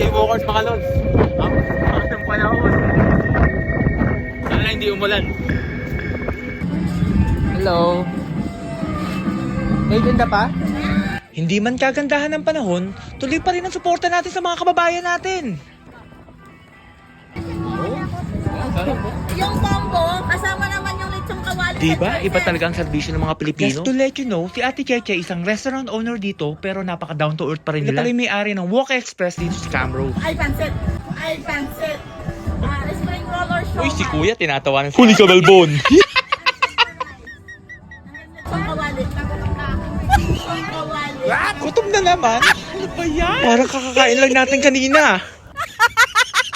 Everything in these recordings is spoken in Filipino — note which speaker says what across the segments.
Speaker 1: Jaywalkers mga lods. Ang panahon. Sana hindi umulan. Hello. May ganda pa? Hindi man kagandahan ng panahon, tuloy pa rin ang suporta natin sa mga kababayan natin.
Speaker 2: Yung combo, kasama naman yung lechong kawali.
Speaker 1: Diba? Iba talaga ang serbisyo ng mga Pilipino. Just to let you know, si Ate Cheche isang restaurant owner dito pero napaka down to earth pa rin nila. Pala yung may-ari ng Walk Express dito sa Camrose.
Speaker 2: Ay, pansit. Ay, pansit. Spring roller show.
Speaker 1: Uy, si Kuya tinatawanan sa... Huli ka, Balbon!
Speaker 2: Lechong kawali. Lechong kawali.
Speaker 1: Gutom na naman! Ano ba yan? Parang kakakain lang natin kanina.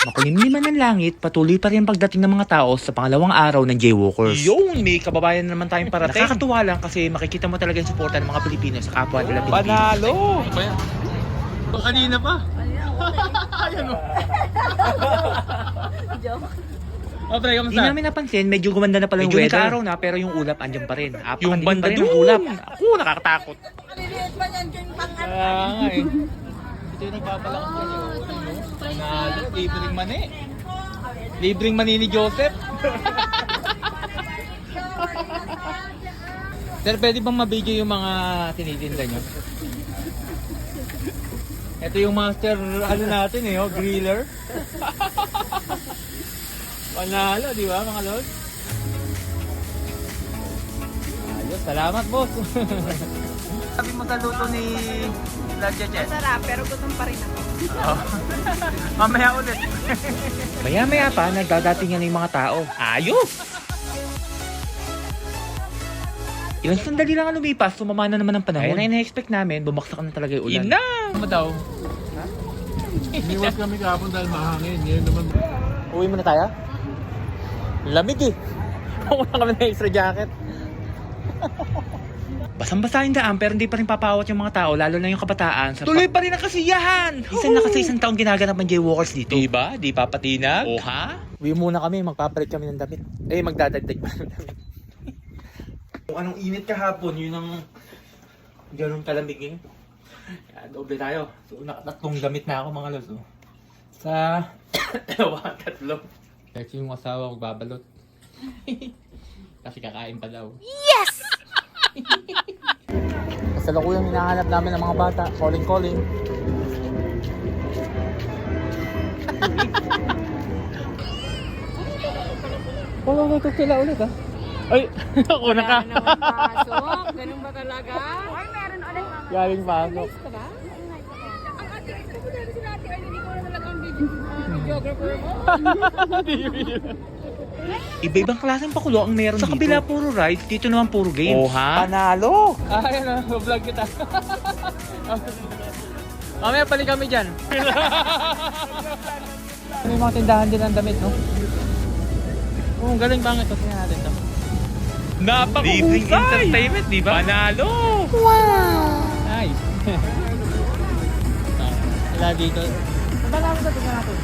Speaker 1: Makulimlim man ng langit, patuloy pa rin ang pagdating ng mga tao sa pangalawang araw ng Jaywalkers. Yung may kababayan na naman tayong parating. Nakakatuwa lang kasi makikita mo talaga yung suporta ng mga Pilipino sa kapwa nila Pilipino. Panalo! Kanina pa. Ayan o.
Speaker 2: Joke.
Speaker 1: Hindi namin napansin, medyo gumanda na pala yung weather. Medyo nagka-araw na pero yung ulap andyan pa rin. Yung banda pa rin ang ulap. Ako, nakakatakot.
Speaker 2: Kaliliit pa yan yung pang-ano.
Speaker 1: Nga eh. Ito yung nagpapalakas na yun. Panalo, libreng mani. Libreng mani ni Joseph. Sir, pwede bang mabidyo yung mga tinitinda nyo? Ito yung master ano natin eh, oh, griller. Panalo, di ba mga lord? Ayos, salamat boss. Sabi mo sa luto ni Ladja Jet.
Speaker 2: Masarap, pero gutom pa rin ako.
Speaker 1: Mamaya ulit. Maya-maya pa, nagdadating yan yung mga tao. Ayos! Ilang sandali lang ang lumipas, sumama na naman ang panahon. Ayun na ina-expect namin, bumaksak na talaga yung ulan. Ina! Ano daw?
Speaker 3: Iniwas kami kahapon dahil mahangin. Ngayon naman.
Speaker 1: Uwi muna tayo? Lamig eh. Wala kami ng extra jacket. Basang-basa yung daan pero hindi pa rin papawat yung mga tao, lalo na yung kabataan. Tuloy pa rin ang kasiyahan! Isa na kasi isang taong ginaganap ng Jaywalkers dito. Diba? Di papatinag? O ha? Uwi muna kami, magpapalit kami ng damit. Eh, magdadagdag pa ng damit. Kung anong init kahapon, yun ang ganun kalamig eh. Kaya doble tayo. So, nakatatlong damit na ako mga los. Oh. Sa tatlo. Kasi yung asawa ko babalot. Kasi kakain pa daw.
Speaker 2: Yes!
Speaker 1: Kasalukuyang hinahanap namin ng mga bata. Calling. Wala ko sila ulit ha. Ay, ako na ka.
Speaker 2: naman pasok. Ganun ba talaga? Ay, meron ulit.
Speaker 1: Galing pasok.
Speaker 2: Ka ba? Ang ate, ito ko dahil sila ate Arlene, ikaw na talaga ang videographer mo. Iba-ibang klaseng pakulo ang meron dito. Sa kabila puro rides, dito naman puro games. Oh ha? Panalo! Ayan na, vlog kita. Mamaya pali kami dyan. May mga tindahan din ang damit, no? Oo, galing bangit. Tingnan natin to. Napakahusay! Entertainment, di ba? Panalo! Wow! Nice. Wala dito. Panalo sa tingnan natin.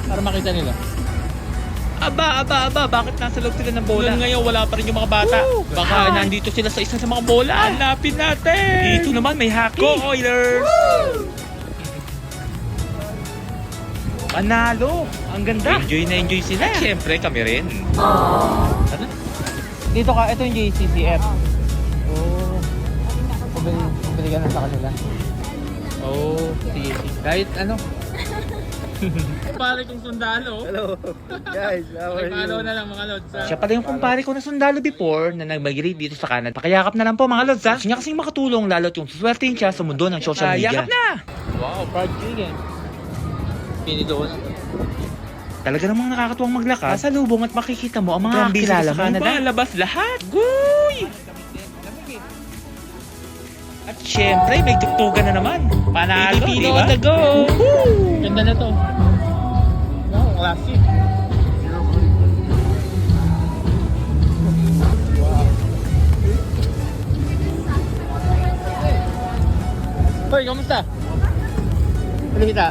Speaker 2: Para makita nila. Aba, bakit nasa loob sila ng bola? Ngayon wala pa rin yung mga bata. Baka nandito sila sa isa sa mga bola. Hanapin natin! Dito naman may hockey. Go Oilers! Panalo! Ang ganda! Enjoy na enjoy sila. At syempre kami rin. Ano? Dito ka, ito yung JCCF. Oh. Pumili ka na sa kanila. Oh, sige. Kahit ano. Kumpare kong sundalo.
Speaker 3: Hello. Guys, how are you?
Speaker 1: Follow na lang mga lods. Siya pala yung kumpare ko na sundalo before na nag-migrate dito sa Canada. Pakiyakap na lang po mga lods ha. Gusto niya kasing makatulong lalo't yung suswertein siya sa mundo ng social media. Yakap na! Wow, proud chicken. Pinidoon. Talaga namang nakakatuwang maglakad. Sa lubong at makikita mo ang mga kilala sa Canada. Labas lahat. Guy! At syempre, may tugtugan na naman. Panalo, Pilipino on the go! Woo! Ganda na to. Wow, classic. Wow. Hoy, kamusta? Balik kita.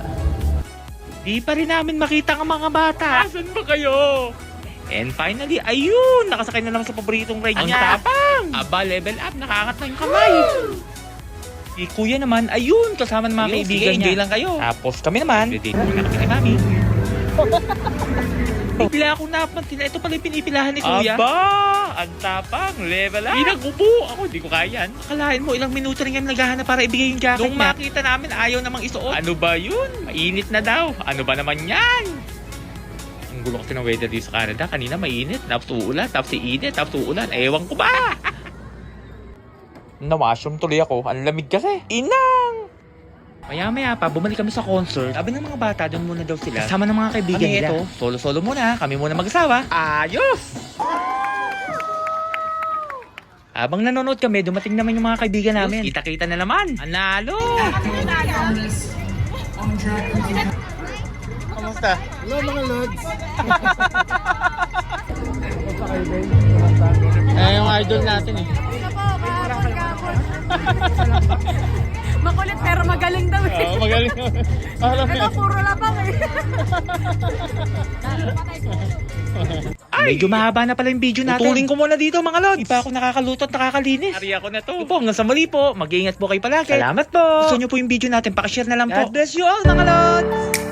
Speaker 1: Di pa rin namin makita ang mga bata. Asan ba kayo? And finally, ayun! Nakasakay na lang sa paboritong ride niya. Ang tapang! Aba, level up. Nakaangat na yung kamay. Si kuya naman, ayun, kasama ng mga
Speaker 2: Ayun,
Speaker 1: kaibigan
Speaker 2: sige,
Speaker 1: niya.
Speaker 2: enjoy lang kayo.
Speaker 1: Tapos kami naman, date muna kami kay mami. Bigla akong napansin na ito pala yung pinipilahan ni kuya.
Speaker 2: Aba! Ang tapang! Level up! Pinagubo! Ako, di ko kaya yan.
Speaker 1: Akalain mo, ilang minuto rin kami naghahanap para ibigay yung jacket
Speaker 2: Nung
Speaker 1: niya.
Speaker 2: makita namin, ayaw namang isuot. Ano ba yun? Mainit na daw. Ano ba naman yan? Ang gulo kasi ng weather dito sa Canada. Kanina mainit, tapos uulan, tapos iinit, tapos uulan. Ewan ko ba?
Speaker 1: Na-washroom tuloy ako. Ang lamig kasi. Inang! Maya-maya pa, bumalik kami sa concert. Sabi ng mga bata, doon muna daw sila. Kasama ng mga kaibigan
Speaker 2: Kami
Speaker 1: nila.
Speaker 2: ito,
Speaker 1: Solo-solo muna. Kami muna mag-asawa.
Speaker 2: ayos!
Speaker 1: Habang nanonood kami, dumating naman yung mga kaibigan namin.
Speaker 2: Kita-kita na naman. Analo!
Speaker 1: Kamusta?
Speaker 3: Hello mga lods.
Speaker 1: Yung idol natin eh.
Speaker 4: Makulit pero magaling daw eh.
Speaker 1: Oo, magaling.
Speaker 4: Ito puro labang eh.
Speaker 1: Medyo mahaba na pala yung video natin. Tutuling ko muna dito mga lods. Di pa ako nakakaluto at nakakalinis.
Speaker 2: Ari ako na to.
Speaker 1: Ito po, hanggang sa muli po. Mag-iingat po kayo palagi. Salamat po. Gusto nyo po yung video natin, pakishare na lang po. God bless you all mga lods.